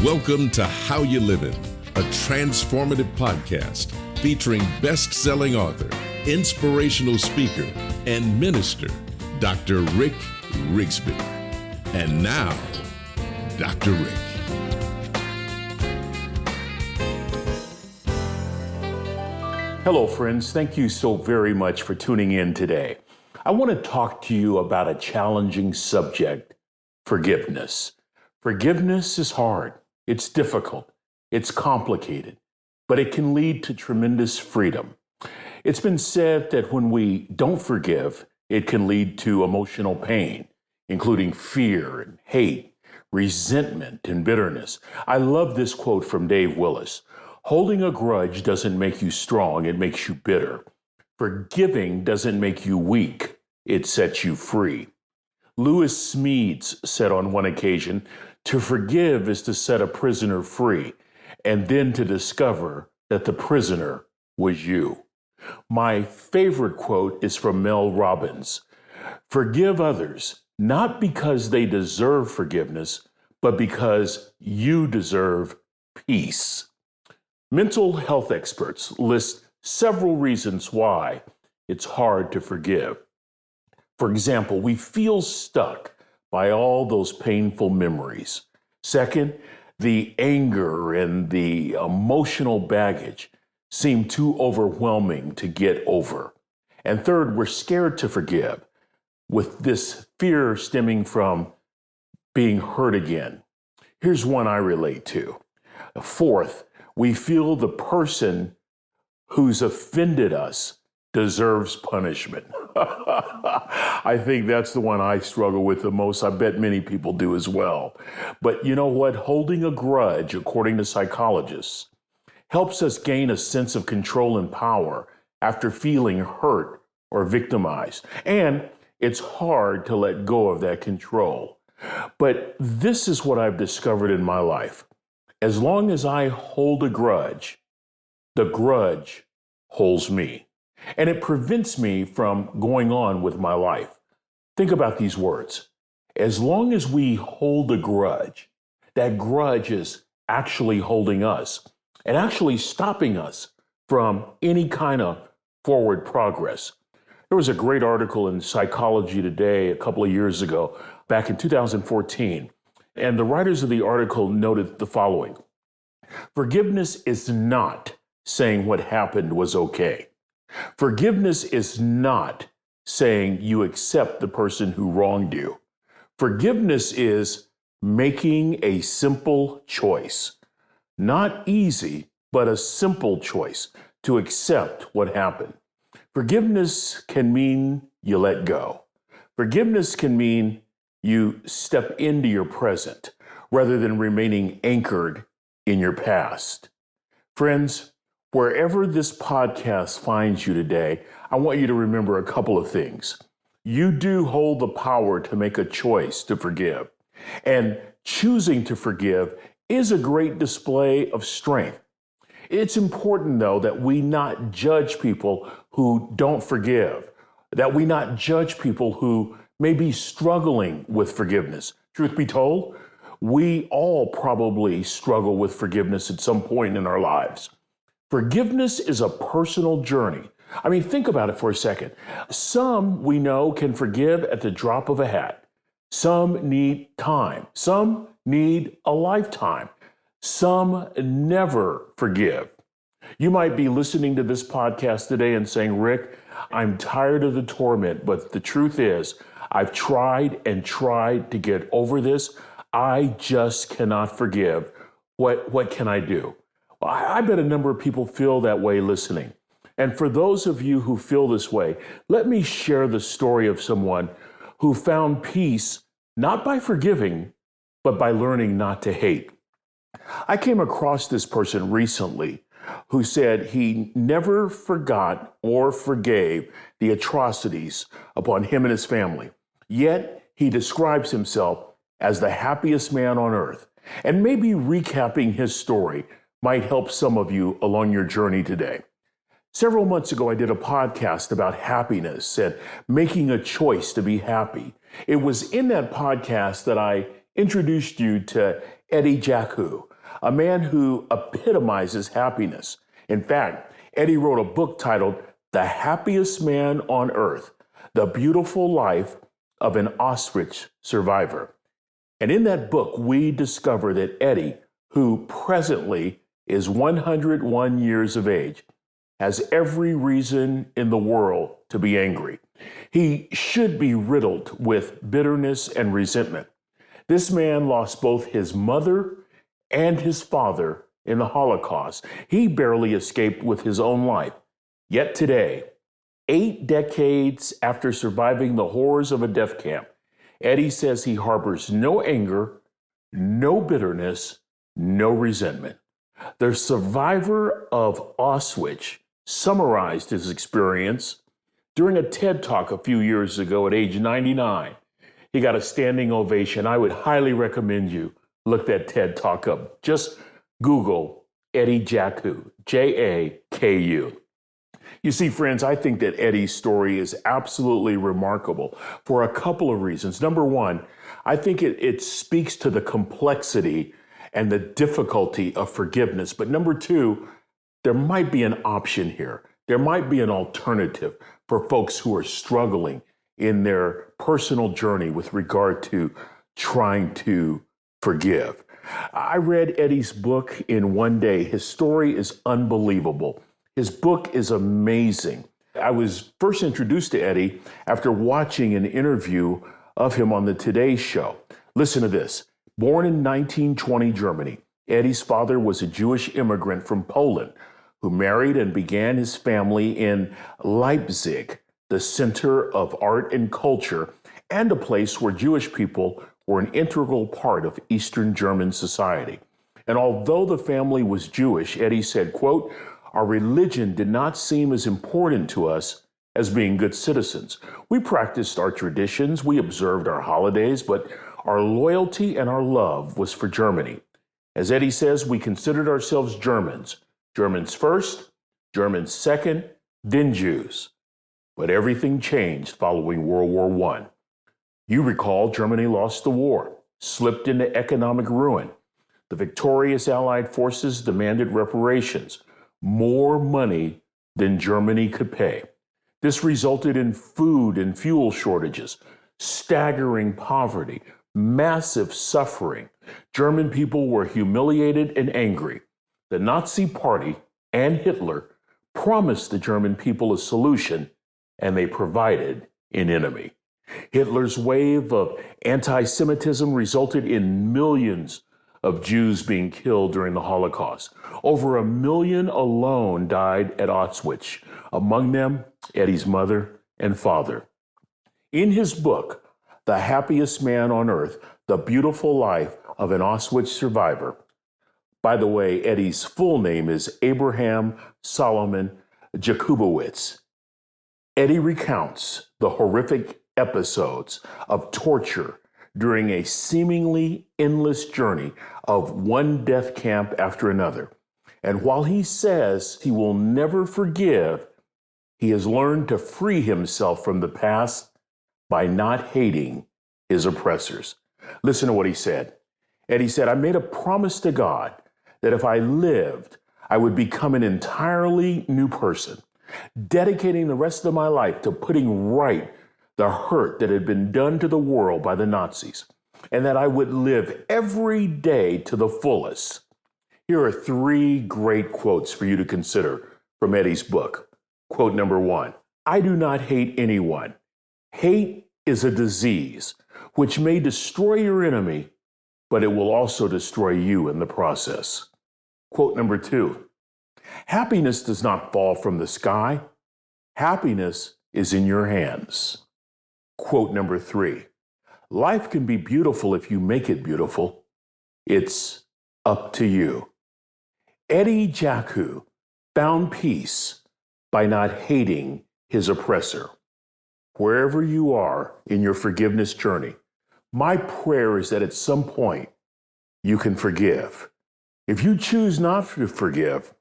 Welcome to How You Livin', a transformative podcast featuring best-selling author, inspirational speaker, and minister, Dr. Rick Rigsby. And now, Dr. Rick. Hello, friends. Thank you so very much for tuning in today. I want to talk to you about a challenging subject, forgiveness. Forgiveness is hard. It's difficult. It's complicated, but it can lead to tremendous freedom. It's been said that when we don't forgive, it can lead to emotional pain, including fear and hate, resentment and bitterness. I love this quote from Dave Willis. Holding a grudge doesn't make you strong, it makes you bitter. Forgiving doesn't make you weak, it sets you free. Lewis Smedes said on one occasion, to forgive is to set a prisoner free, and then to discover that the prisoner was you. My favorite quote is from Mel Robbins. Forgive others, not because they deserve forgiveness, but because you deserve peace. Mental health experts list several reasons why it's hard to forgive. For example, we feel stuck by all those painful memories. Second, the anger and the emotional baggage seem too overwhelming to get over. And third, we're scared to forgive, with this fear stemming from being hurt again. Here's one I relate to. Fourth, we feel the person who's offended us deserves punishment. I think that's the one I struggle with the most. I bet many people do as well. But you know what? Holding a grudge, according to psychologists, helps us gain a sense of control and power after feeling hurt or victimized. And it's hard to let go of that control. But this is what I've discovered in my life. As long as I hold a grudge, the grudge holds me, and it prevents me from going on with my life. Think about these words. As long as we hold a grudge, that grudge is actually holding us and actually stopping us from any kind of forward progress. There was a great article in Psychology Today a couple of years ago, back in 2014, and the writers of the article noted the following. Forgiveness is not saying what happened was okay. Forgiveness is not saying you accept the person who wronged you. Forgiveness is making a simple choice. Not easy, but a simple choice to accept what happened. Forgiveness can mean you let go. Forgiveness can mean you step into your present rather than remaining anchored in your past. Friends, wherever this podcast finds you today, I want you to remember a couple of things. You do hold the power to make a choice to forgive. And choosing to forgive is a great display of strength. It's important, though, that we not judge people who don't forgive, that we not judge people who may be struggling with forgiveness. Truth be told, we all probably struggle with forgiveness at some point in our lives. Forgiveness is a personal journey. I mean, think about it for a second. Some we know can forgive at the drop of a hat. Some need time. Some need a lifetime. Some never forgive. You might be listening to this podcast today and saying, Rick, I'm tired of the torment, but the truth is, I've tried and tried to get over this. I just cannot forgive. What can I do? Well, I bet a number of people feel that way listening. And for those of you who feel this way, let me share the story of someone who found peace not by forgiving, but by learning not to hate. I came across this person recently who said he never forgot or forgave the atrocities upon him and his family. Yet he describes himself as the happiest man on earth. And maybe recapping his story might help some of you along your journey today. Several months ago, I did a podcast about happiness and making a choice to be happy. It was in that podcast that I introduced you to Eddie Jaku, a man who epitomizes happiness. In fact, Eddie wrote a book titled The Happiest Man on Earth, The Beautiful Life of an Auschwitz Survivor. And in that book, we discover that Eddie, who presently is 101 years of age, has every reason in the world to be angry. He should be riddled with bitterness and resentment. This man lost both his mother and his father in the Holocaust. He barely escaped with his own life. Yet today, 8 decades after surviving the horrors of a death camp, Eddie says he harbors no anger, no bitterness, no resentment. The survivor of Auschwitz summarized his experience during a TED Talk a few years ago at age 99. He got a standing ovation. I would highly recommend you look that TED Talk up. Just Google Eddie Jaku, Jaku. You see, friends, I think that Eddie's story is absolutely remarkable for a couple of reasons. Number one, I think it speaks to the complexity and the difficulty of forgiveness. But number two, there might be an option here. There might be an alternative for folks who are struggling in their personal journey with regard to trying to forgive. I read Eddie's book in one day. His story is unbelievable. His book is amazing. I was first introduced to Eddie after watching an interview of him on the Today Show. Listen to this. Born in 1920 Germany, Eddie's father was a Jewish immigrant from Poland who married and began his family in Leipzig, the center of art and culture, and a place where Jewish people were an integral part of Eastern German society. And although the family was Jewish, Eddie said, quote, "Our religion did not seem as important to us as being good citizens. We practiced our traditions, we observed our holidays, but our loyalty and our love was for Germany. As Eddie says, we considered ourselves Germans. Germans first, Germans second, then Jews. But everything changed following World War I. You recall Germany lost the war, slipped into economic ruin. The victorious Allied forces demanded reparations, more money than Germany could pay. This resulted in food and fuel shortages, staggering poverty, massive suffering. German people were humiliated and angry. The Nazi Party and Hitler promised the German people a solution, and they provided an enemy. Hitler's wave of anti-Semitism resulted in millions of Jews being killed during the Holocaust. Over 1 million alone died at Auschwitz, among them Eddie's mother and father. In his book, The Happiest Man on Earth, The Beautiful Life of an Auschwitz Survivor. By the way, Eddie's full name is Abraham Solomon Jakubowicz. Eddie recounts the horrific episodes of torture during a seemingly endless journey of one death camp after another. And while he says he will never forgive, he has learned to free himself from the past by not hating his oppressors. Listen to what he said. Eddie said, "I made a promise to God that if I lived, I would become an entirely new person, dedicating the rest of my life to putting right the hurt that had been done to the world by the Nazis, and that I would live every day to the fullest." Here are 3 great quotes for you to consider from Eddie's book. Quote number 1, "I do not hate anyone. Hate is a disease which may destroy your enemy, but it will also destroy you in the process." Quote number 2, "Happiness does not fall from the sky. Happiness is in your hands." Quote number 3, "Life can be beautiful if you make it beautiful. It's up to you." Eddie Jaku found peace by not hating his oppressor. Wherever you are in your forgiveness journey, my prayer is that at some point you can forgive. If you choose not to forgive,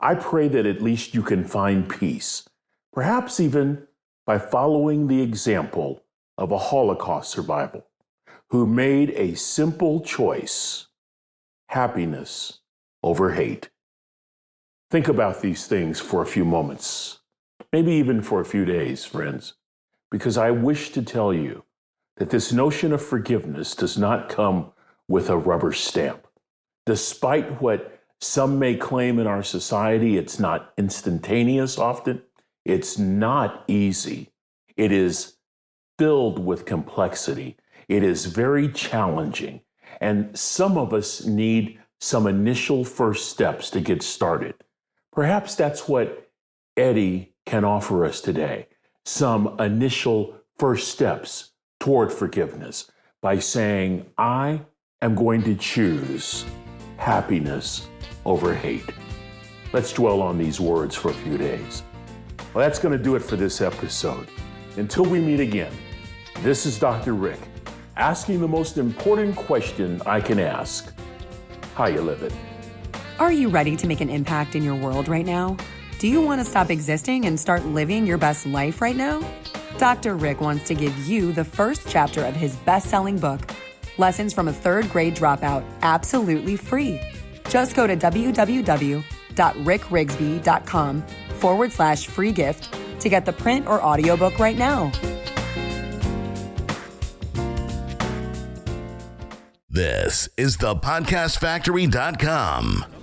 I pray that at least you can find peace, perhaps even by following the example of a Holocaust survivor who made a simple choice happiness over hate. Think about these things for a few moments, maybe even for a few days, friends, because I wish to tell you that this notion of forgiveness does not come with a rubber stamp. Despite what some may claim in our society, it's not instantaneous often. It's not easy. It is filled with complexity. It is very challenging. And some of us need some initial first steps to get started. Perhaps that's what Eddie can offer us today. Some initial first steps toward forgiveness by saying, I am going to choose happiness over hate. Let's dwell on these words for a few days. Well, that's going to do it for this episode. Until we meet again, this is Dr. Rick, asking the most important question I can ask. How you living? Are you ready to make an impact in your world right now? Do you want to stop existing and start living your best life right now? Dr. Rick wants to give you the first chapter of his best-selling book, Lessons from a Third Grade Dropout, absolutely free. Just go to www.rickrigsby.com/free gift to get the print or audiobook right now. This is thepodcastfactory.com.